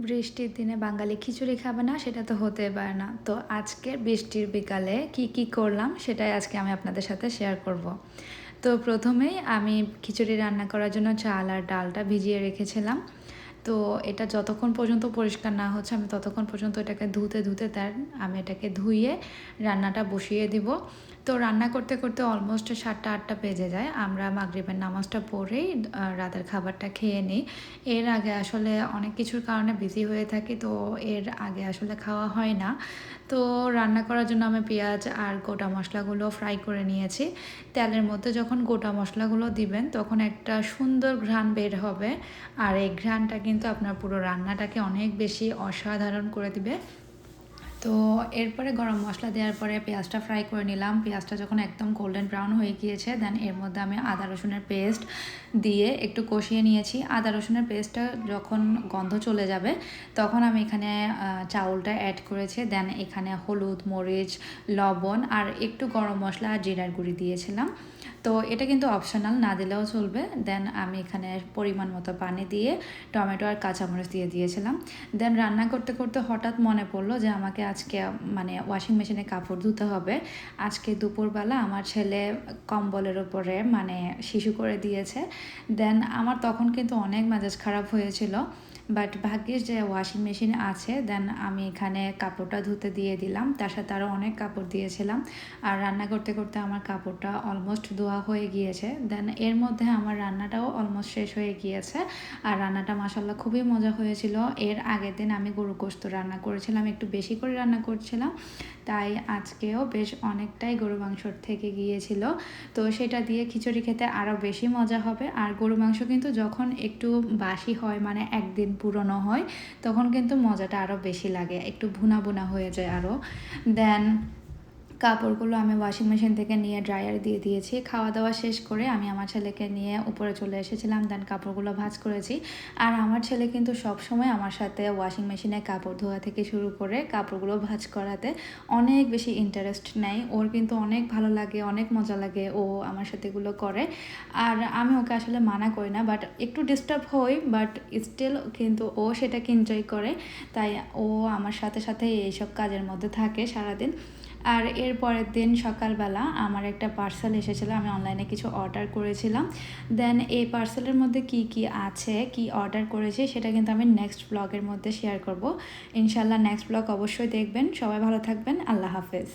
বৃষ্টির দিনে বাঙালি খিচুড়ি খাবে না সেটা তো হতেই পারে না। তো আজকের বৃষ্টির বিকালে কি করলাম সেটাই আজকে আমি আপনাদের সাথে শেয়ার করব। তো প্রথমেই আমি খিচুড়ি রান্না করার জন্য চাল আর ডালটা ভিজিয়ে রেখেছিলাম। তো এটা যতক্ষণ পর্যন্ত পরিষ্কার না হচ্ছে আমি ততক্ষণ পর্যন্ত এটাকে ধুতে দেন আমি এটাকে ধুয়ে রান্নাটা বসিয়ে দিব। তো রান্না করতে করতে অলমোস্ট 7টা 8টা বেজে যায়। আমরা মাগরিবের নামাজটা পড়েই রাতের খাবারটা খেয়ে নিই। এর আগে আসলে অনেক কিছুর কারণে বিজি হয়ে থাকি, তো এর আগে আসলে খাওয়া হয় না। তো রান্না করার জন্য আমি পেঁয়াজ আর গোটা মশলাগুলো ফ্রাই করে নিয়েছি। তেলের মধ্যে যখন গোটা মশলাগুলো দিবেন তখন একটা সুন্দর ঘ্রাণ বের হবে, আর এই ঘ্রাণটা কিন্তু আপনার পুরো রান্নাটাকে অনেক বেশি অসাধারণ করে দিবে। তো এরপরে গরম মশলা দেওয়ার পরে পেঁয়াজটা ফ্রাই করে নিলাম। পেঁয়াজটা যখন একদম গোল্ডেন ব্রাউন হয়ে গিয়েছে দেন এর মধ্যে আমি আদা রসুনের পেস্ট দিয়ে একটু কষিয়ে নিয়েছি। আদা রসুনের পেস্টটা যখন গন্ধ চলে যাবে তখন আমি এখানে চাউলটা অ্যাড করেছি। দেন এখানে হলুদ, মরিচ, লবণ আর একটু গরম মশলা আর জিরার গুঁড়ি দিয়েছিলাম। তো এটা কিন্তু অপশনাল, না দিলেও চলবে। দেন আমি এখানে পরিমাণ মতো পানি দিয়ে টমেটো আর কাঁচামরিচ দিয়ে দিয়েছিলাম। দেন রান্না করতে করতে হঠাৎ মনে পড়লো যে আমাকে আজকে ওয়াশিং মেশিনে কাপড় ধুতে হবে। আজকে দুপুরবেলা আমার ছেলে কম্বলের ওপরে শিশু করে দিয়েছে। দেন আমার তখন কিন্তু অনেক মেজাজ খারাপ হয়েছিল, বাট ভাগ্যিস যে ওয়াশিং মেশিন আছে। দেন আমি এখানে কাপড়টা ধুতে দিয়ে দিলাম, তার সাথে আরও অনেক কাপড় দিয়েছিলাম। আর রান্না করতে করতে আমার কাপড়টা অলমোস্ট ধোয়া হয়ে গিয়েছে। দেন এর মধ্যে আমার রান্নাটাও অলমোস্ট শেষ হয়ে গিয়েছে। আর রান্নাটা মাশাল্লাহ খুবই মজা হয়েছিল। এর আগের দিন আমি গরু গোশত রান্না করেছিলাম, একটু বেশি করে রান্না করছিলাম, তাই আজকেও বেশ অনেকটাই গরু মাংসর থেকে গিয়েছিল। তো সেটা দিয়ে খিচুড়ি খেতে আরও বেশি মজা হবে। আর গরু মাংস কিন্তু যখন একটু বাসি হয়, একদিন পুরনো হয়, তখন কিন্তু মজাটা আরও বেশি লাগে, একটু ভুনা ভুনা হয়ে যায় আরও। দেন কাপড়গুলো আমি ওয়াশিং মেশিন থেকে নিয়ে ড্রায়ার দিয়ে দিয়েছি। খাওয়া দাওয়া শেষ করে আমি আমার ছেলেকে নিয়ে উপরে চলে এসেছিলাম। দেন কাপড়গুলো ভাঁজ করেছি। আর আমার ছেলে কিন্তু সবসময় আমার সাথে ওয়াশিং মেশিনে কাপড় ধোয়া থেকে শুরু করে কাপড়গুলো ভাঁজ করাতে অনেক বেশি ইন্টারেস্ট নেয়। ওর কিন্তু অনেক ভালো লাগে, অনেক মজা লাগে, ও আমার সাথে এগুলো করে। আর আমি ওকে আসলে মানা করি না, বাট একটু ডিস্টার্ব হই, বাট স্টিল কিন্তু ও সেটাকে এনজয় করে। তাই ও আমার সাথে সাথে এইসব কাজের মধ্যে থাকে সারাদিন। আর এর পরের দিন সকালবেলা আমার একটা পার্সেল এসেছিলো, আমি অনলাইনে কিছু অর্ডার করেছিলাম। দেন এই পার্সেলের মধ্যে কি আছে, কি অর্ডার করেছি সেটা কিন্তু আমি নেক্সট ব্লগের মধ্যে শেয়ার করব। ইনশাল্লাহ নেক্সট ব্লগ অবশ্যই দেখবেন। সবাই ভালো থাকবেন। আল্লাহ হাফেজ।